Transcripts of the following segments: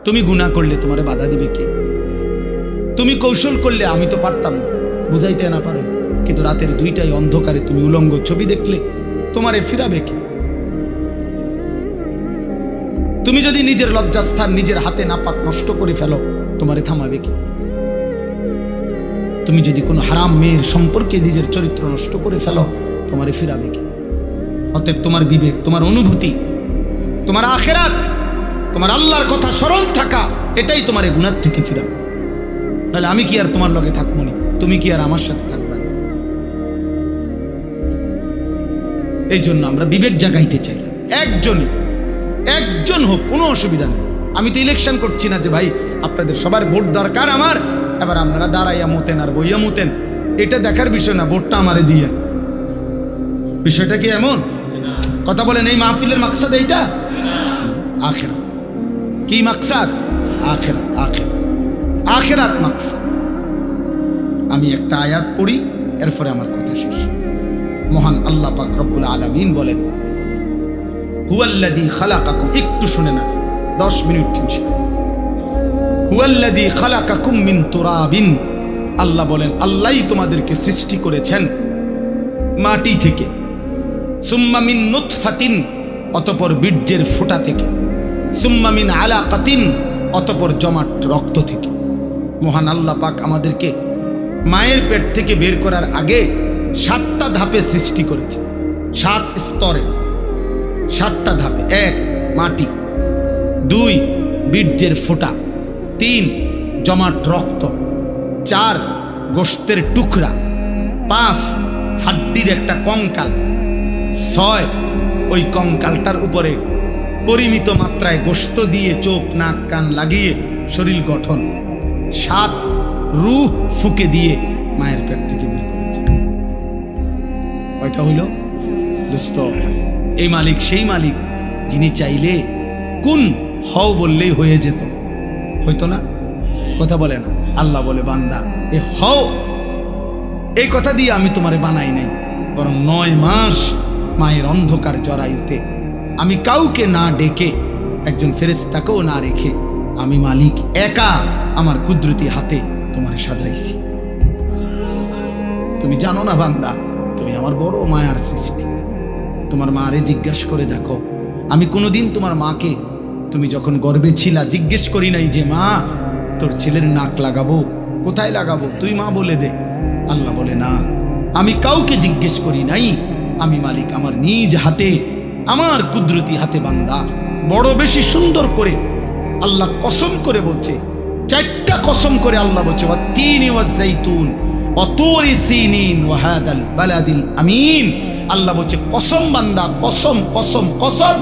তুমি গুনাহ করলে তোমারে বাধা দিবে কে? তুমি কৌশল করলে আমি তো পারতাম বুঝাইতে না পারো, কিন্তু রাতের 2টায় অন্ধকারে তুমি উলঙ্গ ছবি দেখলে তোমারে ফিরাবে কে? তুমি যদি নিজের লজ্জাস্থান নিজের হাতে নাপাক নষ্ট করে ফেলো তোমারে থামাবে কি? তুমি যদি কোনো হারাম মেয়ের সম্পর্কে নিজের চরিত্র নষ্ট করে ফেলো তোমারে ফিরাবে কি? অতএব তোমার বিবেক, তোমার অনুভূতি, তোমার আখিরাত, তোমার আল্লাহর কথা স্মরণ থাকা, এটাই তোমার গুনাহ থেকে ফিরাবে। নাহলে আমি কি আর তোমার লগে থাকবো না? তুমি কি আর আমার সাথে থাকবে না? এই জন্য আমরা বিবেক জাগাইতে চাই। একজন হোক, কোনো অসুবিধা নেই। আমি তো ইলেকশন করছি না যে ভাই আপনাদের সবার ভোট দরকার আমার, এবার আপনারা দাঁড়াইয়া মতেন আর বইয়া মতেন, এটা দেখার বিষয় না। ভোটটা আমারে দিয়ে, বিষয়টা কি এমন? কথা বলেন, এই মাহফিলের মাকসাদ এইটা? আখিরাত। কি মাকসাদ? আখিরাত। আখিরাত মাকসাদ। আমি একটা আয়াত পড়ি, এরপরে আমার কথা শেষ। মহান আল্লাহ পাক রব্বুল আলামিন বলেন, হুয়াল্লাযী খালাকাকুম, একটু শুনে না, 10 মিনিট ইনশাআল্লাহ। হুয়াল্লাযী খালাকাকুম মিন তুরাবিন, আল্লাহ বলেন আল্লাহই তোমাদেরকে সৃষ্টি করেছেন মাটি থেকে। সুম্মা মিন নুতফাতিন, অতঃপর বীর্যের ফোঁটা থেকে। সুম্মা মিন আলাকাতিন, অতঃপর জমাট রক্ত থেকে। মহান আল্লাহ পাক আমাদেরকে মায়ের পেট থেকে বের করার আগে 7টা ধাপে সৃষ্টি করেছে। 7 স্তরে, 7টা ধাপে। 1 মাটি, 2 বীর্যের ফোঁটা, 3 জমাট রক্ত, 4 গোশতের টুকরা, 5 হাড্ডির একটা কঙ্কাল, 6 ওই কঙ্কালটার উপরে পরিমিত মাত্রায় গোশত দিয়ে চোখ নাক কান লাগিয়ে শরীর গঠন, 7 রূহ ফুকে দিয়ে মায়ের পেট থেকে বের করেছে। কয়টা হইল দোস্ত? এই মালিক সেই মালিক যিনি চাইলে কোন হও বললেই হয়ে যেত, হইতো না? কথা বলে না? আল্লাহ বলে, বান্দা এ হও, এই কথা দিয়ে আমি তোমারে বানাই নাই, বরং 9 মাস মায়ের অন্ধকার জরায়ুতে আমি কাউকে না ডেকে, একজন ফেরেশতাকেও না রেখে, আমি মালিক একা আমার কুদরতি হাতে তোমারে সাজাইছি। তুমি জানো না বান্দা, তুমি আমার বড় মায়ার সৃষ্টি। তোমার মারে জিজ্ঞাসা করে দেখো, আমি কোনোদিন তোমার মাকে, তুমি যখন গর্ভে ছিলা, জিজ্ঞেস করি নাই যে মা তোর ছেলের নাক লাগাবো, কোথায় লাগাবো, তুই মা বলে দে। আল্লাহ বলে না, আমি কাউকে জিজ্ঞেস করি নাই, আমি মালিক আমার নিজ হাতে, আমার কুদরতি হাতে বান্দা বড় বেশি সুন্দর করে আল্লাহ কসম করে বলছে, 4টা কসম করে আল্লাহ বলছে, ওয়াত-তিনি ওয়াজ-যাইতুন ওয়া তুরি সিনিন ওয়া হাদাল বালাদিল আমিন। আল্লাহ বলছে কসম বান্দা, কসম কসম কসম,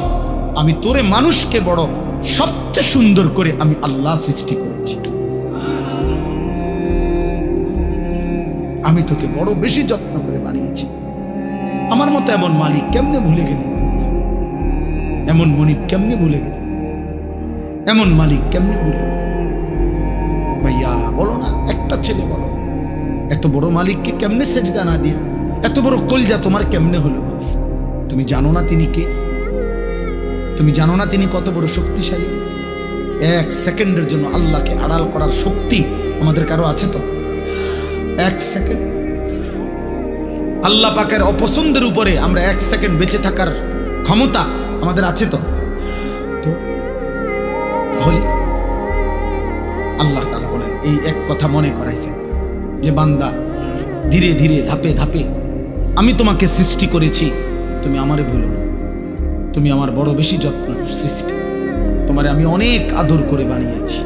আমি তোরে মানুষকে বড় সবচেয়ে সুন্দর করে আমি আল্লাহ সৃষ্টি করেছি। আমি তোকে বড় বেশি যত্ন করে বানিয়েছি। আমার মতো এমন মালিক কেমনে ভুলে গেলি? এমন মনিব কেমনে ভুলে গেলি? এমন মালিক কেমনে ভুলে গেলি? ভাইয়া বলো না, একটা ছেলে বলো, এত বড় মালিককে কেমনে সেজদা না দিয়ে, এত বড় কলজা তোমার কেমনে হলো? তুমি জানো না তিনি কে? তুমি জানো না তিনি কত বড় শক্তিশালী? 1 সেকেন্ডের জন্য আল্লাহকে আড়াল করার শক্তি আমাদের কারো আছে তো? 1 সেকেন্ড আল্লাহ পাকের অপছন্দের উপরে আমরা 1 সেকেন্ড বেঁচে থাকার ক্ষমতা আমাদের আছে তো? তাহলে আল্লাহ তাআলা বলেন, এই এক কথা মনে করাইছেন যে বান্দা ধীরে ধীরে ধাপে ধাপে আমি তোমাকে সৃষ্টি করেছি, তুমি আমারে ভুলো না, তুমি আমার বড় বেশি যত্ন সৃষ্টি, তোমারে আমি অনেক আদর করে বানিয়েছি,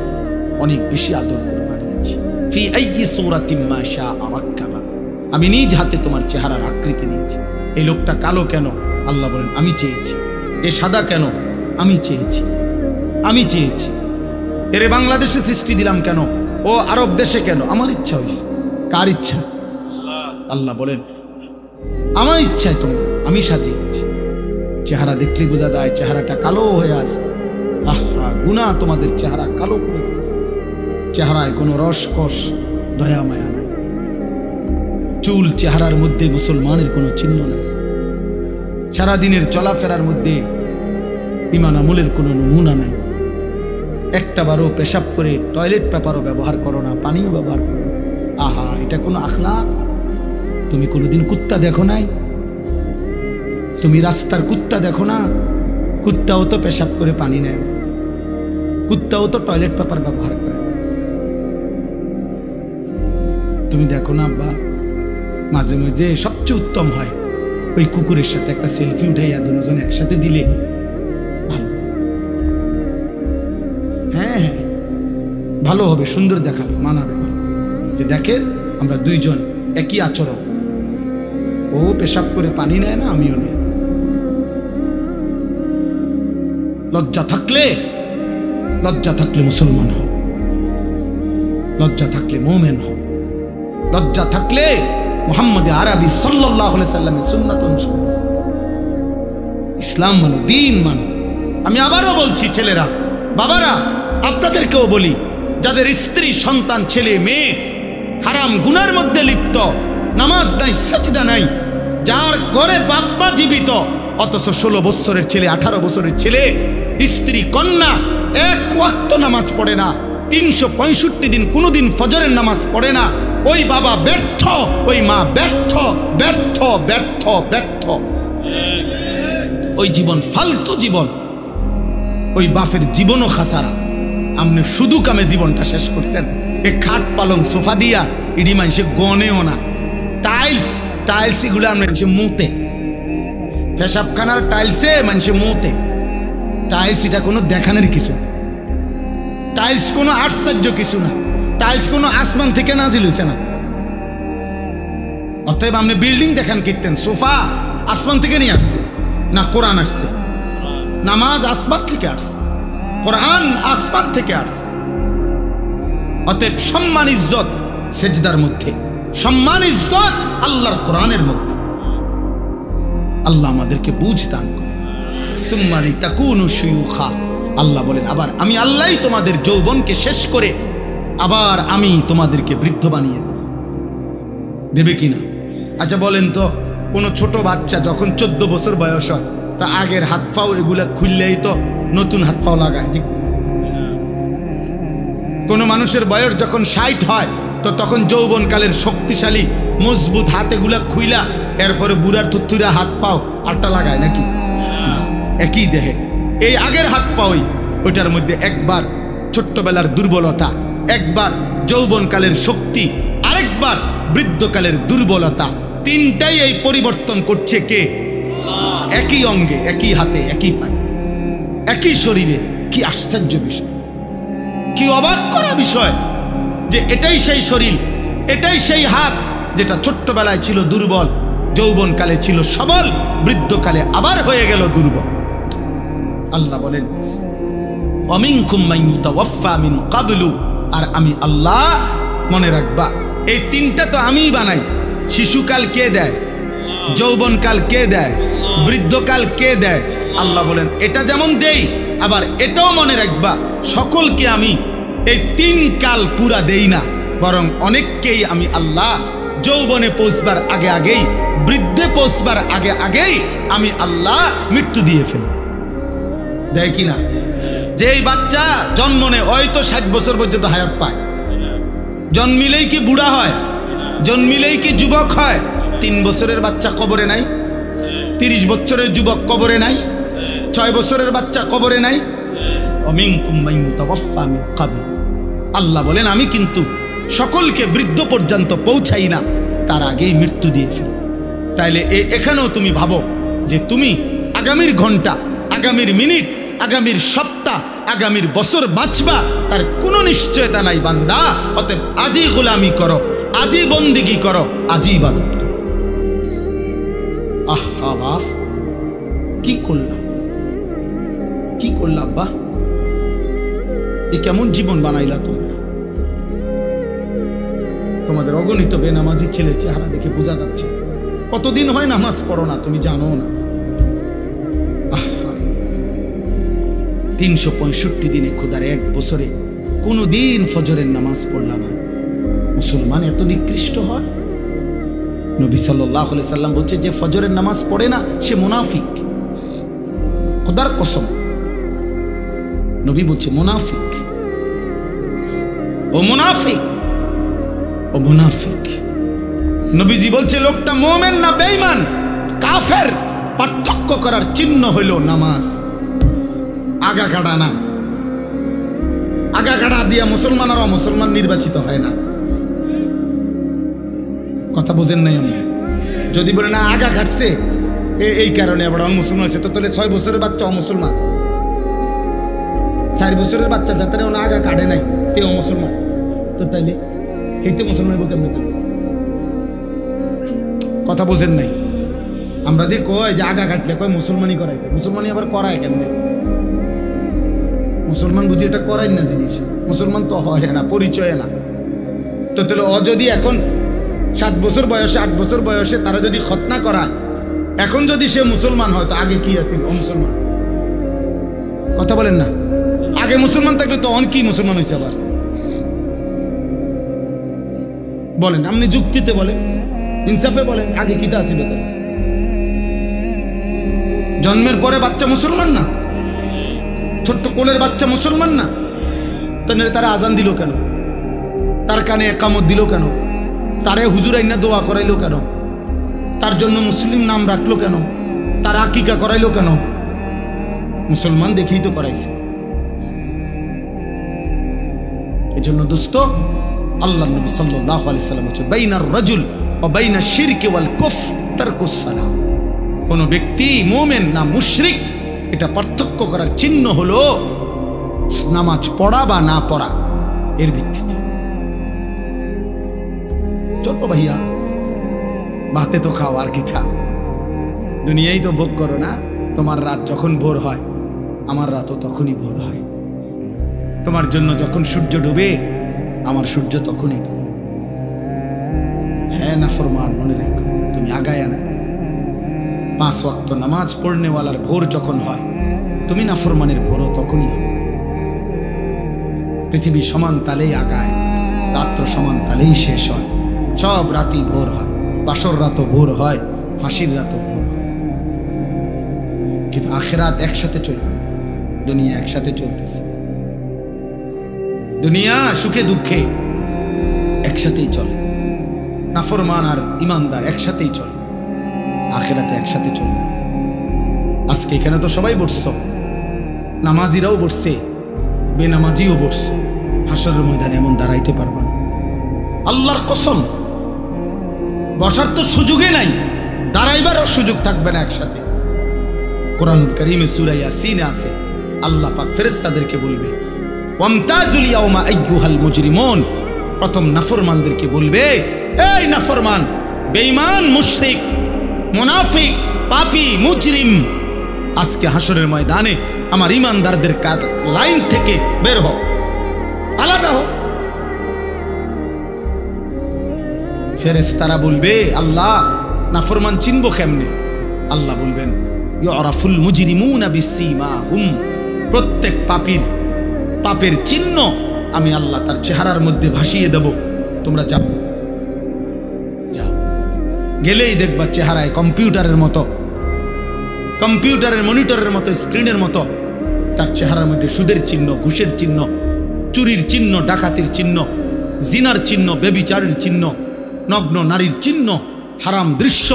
অনেক বেশি আদর করে বানিয়েছি। ফি আইয়ি সূরাতিন মা শাআ রাক্কাবা, আমি নিজ হাতে তোমার চেহারার আকৃতি দিয়েছি। এই লোকটা কালো কেন? আল্লাহ বলেন আমি চেয়েছি। এ সাদা কেন? আমি চেয়েছি। আমি চেয়েছি। এরে বাংলাদেশে সৃষ্টি দিলাম কেন? ও আরব দেশে কেন? আমার ইচ্ছা হয়েছে। কার ইচ্ছা? আল্লাহ বলেন আমার ইচ্ছায় তোমরা আমি সাজিয়েছি। চেহারা দেখলে বোঝা যায় চেহারাটা কালো হয়ে আছে। আহা, গুনাহ তোমাদের চেহারা কালো করে ফেলছে। চেহারায় কোনো রসকস দয়া মায়া নাই। চুল চেহারার মধ্যে মুসলমানের কোনো চিহ্ন নেই। সারাদিনের চলাফেরার মধ্যে ঈমান আমলের কোনো নমুনা নাই। একটা বারও পেশাব করে টয়লেট পেপারও ব্যবহার করো না, পানিও ব্যবহার করো না। আহা, এটা কোনো আখলাক? তুমি কোনোদিন কুত্তা দেখো নাই? তুমি রাস্তার কুত্তা দেখো না? কুত্তাও তো পেশাব করে পানি নেয়, কুত্তাও তো টয়লেট পেপার ব্যবহার করে। তুমি দেখো না আব্বা, মাঝে মাঝে সবচেয়ে উত্তম হয় ওই কুকুরের সাথে একটা সেলফি উঠাইয়া দুজন একসাথে দিলে ভালো। হ্যাঁ হ্যাঁ, ভালো হবে, সুন্দর দেখাবে, মানাবে, যে দেখেন আমরা দুইজন একই আচরণ, ও পেশাব করে পানি নেয় না, আমিও নেই। লজ্জা থাকলে মুসলমান হও, লজ্জা থাকলে মুমিন হও, লজ্জা থাকলে মুহাম্মদ আরবি সাল্লাল্লাহু আলাইহি সাল্লামের সুন্নাত অনুসরণ। ইসলাম মানো, দ্বীন মানো। আমি আবারও বলছি, ছেলেরা, বাবারা, আপনাদেরকেও বলি, যাদের স্ত্রী, সন্তান, ছেলে মেয়ে হারাম গুনার মধ্যে লিপ্ত, নামাজ নাই, সাজদা নাই, যার ঘরে বাপ মা জীবিত, অথচ 16 বছরের ছেলে, 18 বছরের ছেলে, স্ত্রী, কন্যা এক ওয়াক্ত নামাজ পড়ে না, 365 দিন কোনোদিন ফজরের নামাজ পড়ে না, ওই বাবা ব্যর্থ, ওই মা ব্যর্থ, ব্যর্থ, ব্যর্থ, ব্যর্থ। ওই জীবন ফালতু জীবন, ওই বাপের জীবনও খাসারা। আপনি শুধু কামে জীবনটা শেষ করছেন। এ খাট পালং সোফা দিয়া ইডি মানুষে গনেও না, টাইলস টাইলস এগুলো মানুষে মুতে, পেশাবখানার টাইলসে মানুষে মুতে। টাইলস এটা কোনো দেখানোর কিছু, টাইলস কোনো আশ্চর্য কিছু না, টাইলস কোনো আসমান থেকে নাজিল হইছে না। অতএব আপনি বিল্ডিং দেখান কীর্তেন, সোফা আসমান থেকে নিয়ে আসছে না, কোরআন আসছে। নামাজ আসমান থেকে আসছে, কোরআন আসমান থেকে আসছে। অতএব সম্মান ইজ্জত সেজদার মধ্যে, সম্মান ইজ্জত আল্লাহর কোরআনের মধ্যে। আল্লাহ আমাদেরকে বুঝ দান করে। সুম্মালি তাকুনু শুয়ুখা, আল্লাহ বলেন আবার আমি আল্লাহই তোমাদের যৌবনকে শেষ করে আবার আমি তোমাদেরকে বৃদ্ধ বানিয়ে দেবে কিনা? আচ্ছা বলেন তো, কোনো ছোট বাচ্চা যখন 14 বছর বয়স হয়, তা আগের হাত পাও এগুলা খুললেই তো নতুন হাত পাও লাগায়, ঠিক? কোনো মানুষের বয়স যখন 60 হয়, তো তখন যৌবনকালের শক্তিশালী মজবুত হাত এগুলা খুইলা এরপরে বুড়ার থুথুরা হাত পাও আটটা লাগায় নাকি? একই দেহে এই আগের হাত পাওই, ওইটার মধ্যে একবার ছোট্টবেলার দুর্বলতা, একবার যৌবনকালের শক্তি, আরেকবার বৃদ্ধকালের দুর্বলতা, তিনটাই এই পরিবর্তন করছে কে? একই অঙ্গে, একই হাতে, একই পায়ে, একই শরীরে। কি আশ্চর্য বিষয়, কি অবাক করা বিষয় যে এটাই সেই শরীর, এটাই সেই হাত যেটা ছোট্টবেলায় ছিল দুর্বল, যৌবনকালে ছিল সবল, বৃদ্ধকালে আবার হয়ে গেল দুর্বল। আল্লাহ বলেন ওয়ামিনকুম মান ইউতাওয়াফা মিন ক্বাবলু, আর আমি আল্লাহ, মনে রাখবা এই তিনটা তো আমিই বানাই। শিশুকাল কে দেয়? যৌবনকাল কে দেয়? বৃদ্ধকাল কে দেয়? আল্লাহ বলেন এটা যেমন দেই, আবার এটাও মনে রাখবা সকলকে আমি এই 3 কাল পুরা দেই না, বরং অনেককেই আমি আল্লাহ যৌবনে পৌঁছবার আগে আগেই, বৃদ্ধে পৌঁছবার আগে আগেই আমি আল্লাহ মৃত্যু দিয়ে ফেলি। দেয় কিনা? যেই বাচ্চা জন্ম নেয় ওই তো 60 বছর পর্যন্ত হায়াত পায়, জন্মিলেই কি বুড়া হয়? জন্মিলেই কি যুবক হয়? 3 বছরের বাচ্চা কবরে নাই, 30 বছরের যুবক কবরে নাই, 6 বছরের বাচ্চা কবরে নাই। আল্লাহ বলেন আমি কিন্তু সকলকে বৃদ্ধ পর্যন্ত পৌঁছাই না, তার আগেই মৃত্যু দিয়ে ফেলি। তাইলে এখানেও তুমি ভাবো যে তুমি আগামীর ঘন্টা, আগামীর মিনিট, আগামীর সপ্তাহ, আগামীর বছর বাঁচবা তার কোনো নিশ্চয়তা নাই বান্দা। অতএব আজই গোলামি করো, আজই বন্দিগি করো, আজই ইবাদত করো। আহা বাপ, কি করলাম, কি করলাম আব্বা, এ কেমন জীবন বানাইলা তোমরা? তোমাদের অগণিত বেনামাজি ছেলের চেহারা দেখে বোঝা যাচ্ছে কতদিন হয় নামাজ পড়ো না, তুমি জানো না। 365 দিনে খোদার 1 বছরে কোনো দিন ফজরের নামাজ পড়লাম না। মুসলমান এত নিকৃষ্ট হয়? নবী সাল্লাল্লাহু আলাইহি সাল্লাম বলছে যে ফজরের নামাজ পড়ে না সে মুনাফিক। খোদার কসম, নবী বলছে মুনাফিক। ও মুনাফিক, ও মুনাফিক। নবীজি বলছে লোকটা মুমিন না বেঈমান, কাফের পার্থক্য করার চিহ্ন হইল নামাজ। আগা কাটা না, আগা কাটা দিয়া মুসলমান আর অমুসলমান নির্বাচিত হয় না। কথা বুঝেন নাই? আমি যদি বলে না আগা কাটছে এই কারণে আবার অমুসলমান আছে, তো তাহলে 6 বছরের বাচ্চা অমুসলমান, 4 বছরের বাচ্চা যাতে আগা কাটে নাই তে অমুসলমান, তো তাইলে এইতে মুসলমান কেমন? কথা বুঝেন নাই? আমরা দিয়ে কয় যে আগা কাটলে কয় মুসলমানই করাইছে, মুসলমানই আবার করায় কেমনে? মুসলমান বুঝি এটা করাই না জিনিস, মুসলমান তো হয় না, পরিচয় না। তো তাহলে ও যদি এখন 7 বছর বয়সে 8 বছর বয়সে তারা যদি খতনা করায়, এখন যদি সে মুসলমান হয় তো আগে কি আছিল? ও মুসলমান। কথা বলেন না? আগে মুসলমান থাকলে তো অন কি মুসলমান হয়েছে আবার? বলেন, আপনি যুক্তিতে বলেন, ইনসাফে বলেন, আগে কিটা ছিল? তো জন্মের পরে বাচ্চা মুসলমান না? ছোট্ট কোলের বাচ্চা মুসলমান না? তাহলে তারা আজান দিল কেন? তার কানে একামত দিল কেন? তারে হুজুর আইনা দোয়া করাইলো কেন? তার জন্য মুসলিম নাম রাখলো কেন? তার আকিকা করাইলো কেন? মুসলমান দেখেই তো করাইছে। এজন্য দোস্ত, আল্লাহ নবী সাল্লাল্লাহু আলাইহি সাল্লাম বলেছেন বাইনার রাজুল ওয়া বাইনা শিরকি ওয়াল কুফর তারকুস সালাহ। কোন ব্যক্তি মুমিন না মুশরিক এটা পার্থক্য করার চিহ্ন হলো নামাজ পড়া বা না পড়া, এর ভিত্তিতে। চলো ভাইয়া, ভাতে তো খাও, আর কি খা, দুনিয়াই তো ভোগ করো না। তোমার রাত যখন ভোর হয় আমার রাতও তখনই ভোর হয়। তোমার জন্য যখন সূর্য ডুবে আমার সূর্য তখনই ডুবে। হ্যাঁ নাফরমান, মনে রেখো তুমি আগায়া না। 5 ওয়াক্ত নামাজ পড়নেওয়ালার ভোর যখন হয় তুমি নাফরমানের ভোরও তখনই হয়। পৃথিবী সমান তালেই আগায়, রাত্র সমান তালেই শেষ হয়। সব রাতই ভোর হয়, বাসর রাতও ভোর হয়, ফাঁসির রাতও ভোর হয়। কিন্তু আখিরাত একসাথে চলবে, দুনিয়া একসাথে চলতেছে। দুনিয়া সুখে দুঃখে একসাথেই চলে, নাফরমান আর ইমানদার একসাথেই চলে, আখিরাতে একসাথে চলবে। আজকে এখানে তো সবাই বসছো, নামাজিরাও বসছে, বেনামাজিও বসছে। হাসরের ময়দানে এমন দাঁড়াইতে পারবা না, আল্লাহর কসম। বসার তো সুযোগই নাই, দাঁড়াইবারও সুযোগ থাকবে না একসাথে। কোরআন কারীমে সূরা ইয়াসিনে আছে, আল্লাহ পাক ফেরেশতাদেরকে বলবে ওয়ামতাজুল ইয়াউমা আইয়ুহাল মুজরিমুন। প্রথম নাফরমানদেরকে বলবে, এই নাফরমান, বেঈমান, মুশরিক, মুনাফিক, পাপী, মুজরিম, আজকে হাসরের ময়দানে আমার ইমানদারদের লাইন থেকে বের হও, আলাদা হও। ফেরেশতারা বলবে, আল্লাহ নাফরমান চিনবো কেমনে? আল্লাহ বলবেন ইউরাফুল মুজরিমুনা বিসীমাহুম। প্রত্যেক পাপের চিহ্ন আমি আল্লাহ তার চেহারার মধ্যে ভাসিয়ে দেব। তোমরা যাও, গেলেই দেখবা চেহারায় কম্পিউটারের মতো, কম্পিউটারের মনিটরের মতো, স্ক্রিনের মতো তার চেহারার মধ্যে সুদের চিহ্ন, ঘুষের চিহ্ন, চুরির চিহ্ন, ডাকাতির চিহ্ন, জিনার চিহ্ন, ব্যভিচারের চিহ্ন, নগ্ন নারীর চিহ্ন, হারাম দৃশ্য,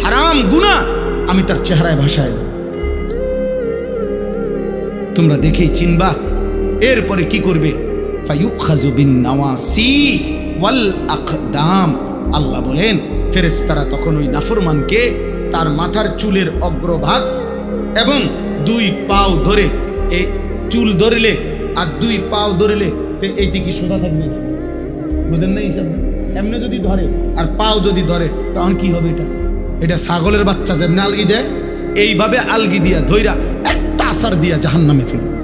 হারাম গুনাহ আমি তার চেহারায় ভাসায় দেব। তোমরা দেখেই চিনবা। এরপরে কি করবে? ফায়ুখাযু বিন নাওয়াসি ওয়াল আকদাম। আল্লাহ বলেন ফেরেশতারা তখন ওই নাফরমানকে তার মাথার চুলের অগ্রভাগ এবং 2 পাও ধরে, এই চুল ধরলে আর 2 পাও ধরলে এইটি কি সোজা থাকবে? বুঝেন না হিসাব? এমনি যদি ধরে আর পাও যদি ধরে তখন কি হবে? এটা ছাগলের বাচ্চা যেমনি আলগি দেয়, এইভাবে আলগি দিয়া ধইরা একটা আসার দিয়া জাহান্নামে ফেলে দেয়।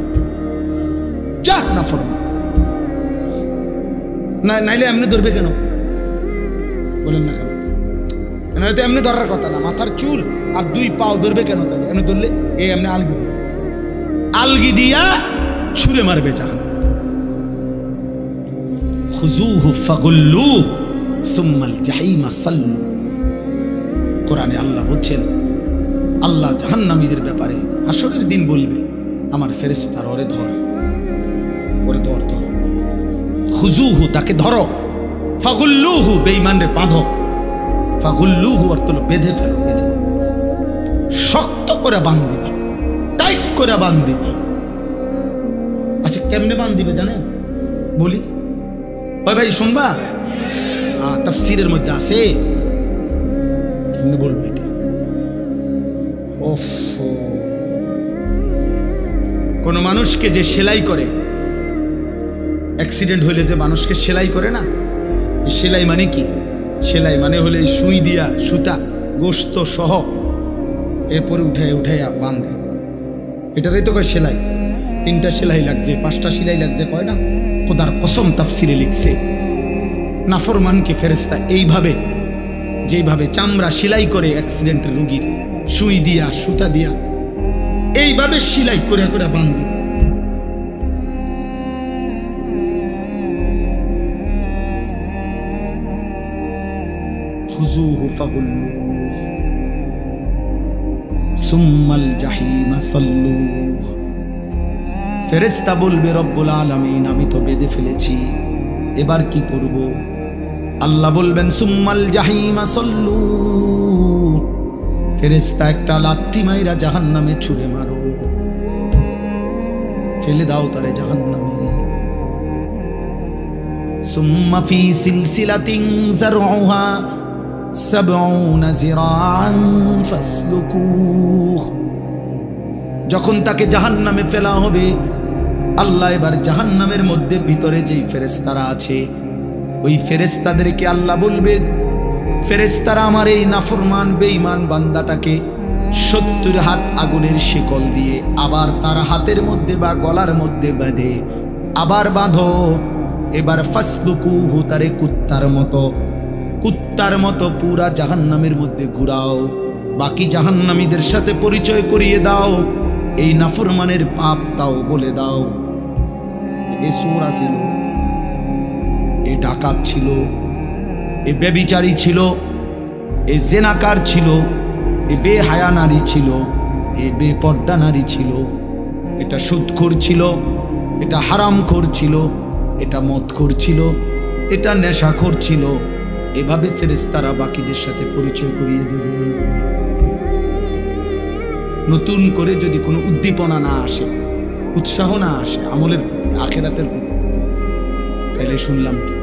যা নাফরমান, নাইলে এমনি ধরবে কেন? বলেন না কেন? তো এমনি ধরার কথা না, মাথার চুল আর 2 পাও ধরবে কেন? তাহলে এমনি ধরলে এই এমনি আলগি দিয়া ছুঁড়ে মারবে জাহান্নাম। খুযুহু ফাগুল্লু সুম্মাল জাহিমা সাল্লু। কোরআনে আল্লাহ বলছেন, আল্লাহ জাহান্নামীদের ব্যাপারে হাসরের দিন বলবে, আমার ফেরেশতারা ওরে ধর, ওরে ধর, ধর। খুজুহু, তাকে ধরো, ফাগুল্লুহু, বেঈমানরে বাঁধো, ফাগুল্লুহু অর্থ হলো বেঁধে ফেলো, বেঁধে শক্ত করে বাঁধ দিবা, টাইট করে বাঁধ দিবা। আচ্ছা কেমনে বাঁধ দিবে জানেন? বলি ওই ভাই শুনবা, তাফসীরের মধ্যে আছে, কেমনে বলবো এটা? কোন মানুষকে যে সেলাই করে, অ্যাক্সিডেন্ট হইলে যে মানুষকে সেলাই করে না, সেলাই মানে কি? সেলাই মানে হলে সুই দিয়া সুতা গোস্ত সহ এরপরে উঠাইয়া বাঁধে, এটারই তো কয় সেলাই। 3টা সেলাই লাগছে, 5টা সেলাই লাগছে, কয় না? খোদার কসম তাফসিরে লিখছে, নাফরমানকে ফেরেশতা এইভাবে, যেইভাবে চামড়া সেলাই করে অ্যাক্সিডেন্টের রোগীর, সুই দিয়া সুতা দিয়া এইভাবে সেলাই করে করে বাঁধে। খুজুহু ফাগুল্লুহু সুম্মাল জাহিমা সাল্লুহু। ফেরেশতা বলবে রব্বুল আলামিন আমি তো বেঁধে ফেলেছি, এবার কি করব? আল্লাহ বলবেন সুম্মাল জাহিমা সাল্লুহু, ফেরেশতা একটা লাথি মাইরা জাহান্নামে ছুঁড়ে মারো, ফেলে দাও তারে জাহান্নামে। সুম্মা ফি সিলসিলাতিন যারউহা 70 যিরাআন ফাসলুকুহু। যখন তাকে জাহান্নামে ফেলা হবে, আল্লাহ এবার জাহান্নামের মধ্যে ভিতরে যেই ফেরেশতারা আছে, ওই ফেরেশতাদেরকে আল্লাহ বলবে, ফেরেশতারা আমার এই নাফরমান বেঈমান বান্দাটাকে 70 হাত আগুনের শিকল দিয়ে আবার তার হাতের মধ্যে বা গলার মধ্যে বেঁধে আবার বাঁধো। এবার ফাসলুকুহু, তারে কুত্তার মতো পুরা জাহান্নামের মধ্যে ঘুরাও, বাকি জাহান্নামীদের সাথে পরিচয় করিয়ে দাও, এই নাফরমানের পাপ তাও বলে দাও। এ চোর ছিল, এ ডাকাত ছিল, এ ব্যভিচারী ছিল, এ জেনাকার ছিল, এ বেহায়া নারী ছিল, এ বেপর্দা নারী ছিল, এটা সুদখোর ছিল, এটা হারামখোর ছিল, এটা মদখোর ছিল, এটা নেশাখোর ছিল। এভাবে ফেরেশতারা বাকিদের সাথে পরিচয় করিয়ে দেবে। নতুন করে যদি কোনো উদ্দীপনা না আসে, উৎসাহ না আসে আমলের প্রতি, আখিরাতের প্রতি, তাহলে শুনলাম কি?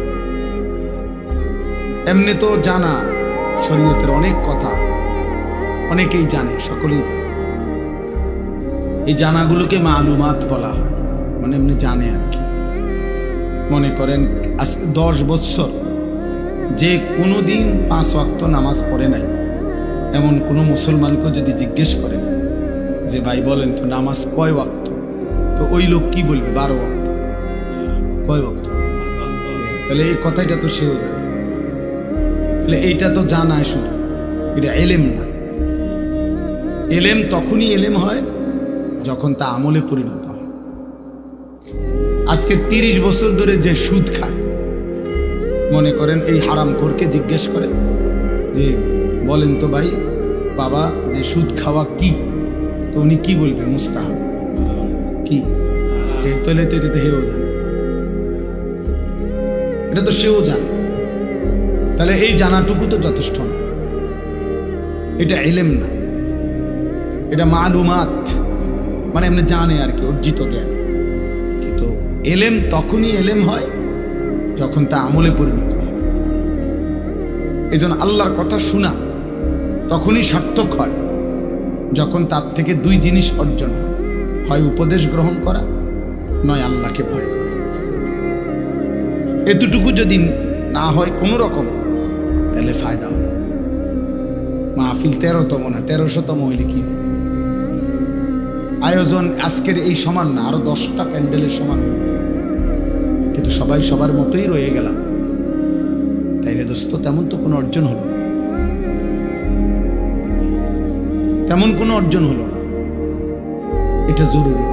এমনি তো জানা শরীয়তের অনেক কথা, অনেকেই জানে, সকলেই জানে। এই জানাগুলোকে মালুমাত বলা হয়, মানে এমনি জানে আর কি। মনে করেন আজকে 10 বছর যে কোনো দিন 5 ওয়াক্ত নামাজ পড়ে নাই, এমন কোনো মুসলমানকে যদি জিজ্ঞেস করেন যে ভাই বলেন তো নামাজ কয় ওয়াক্ত, তো ওই লোক কি বলবে? 12 ওয়াক্ত। কয় ওয়াক্ত? তাহলে এই কথাটা তো সেও জানে। তাহলে এইটা তো জানায় শুধু, এটা এলেম না। এলেম তখনই এলেম হয় যখন তা আমলে পরিণত হয়। আজকে 30 বছর ধরে যে সুদ খায়, মনে করেন এই হারামখোরকে জিজ্ঞেস করে যে বলেন তো ভাই বাবা যে সুদ খাওয়া কি, তো উনি কি বলবে? মুস্তাহাব। কি? তাহলে তো এটা হেও জানে, এটা তো সেও জানে। তাহলে এই জানাটুকু তো যথেষ্ট না, এটা এলেম না, এটা মালুমাত, মানে এমনি জানে আর কি, অর্জিত জ্ঞান। কিন্তু এলেম তখনই এলেম হয় যখন তা আমলে পরিণত হয়। এই জন্য আল্লাহর কথা শোনা তখনই সার্থক হয় যখন তার থেকে 2 জিনিস অর্জন হয়, হয় উপদেশ গ্রহণ করা, নয় আল্লাহকে ভয় করা। এতটুকু যদি না হয় কোনো রকম, তাহলে ফায়দা হবে। মাহফিল 13তম না 1300তম হইলে কি আয়োজন আজকের এই সমান না, আরো 10টা প্যান্ডেলের সমান, কিন্তু সবাই সবার মতোই রয়ে গেলাম। তাইলে দোস্ত তেমন তো কোনো অর্জন হলো, তেমন কোনো অর্জন হলো না। এটা জরুরি।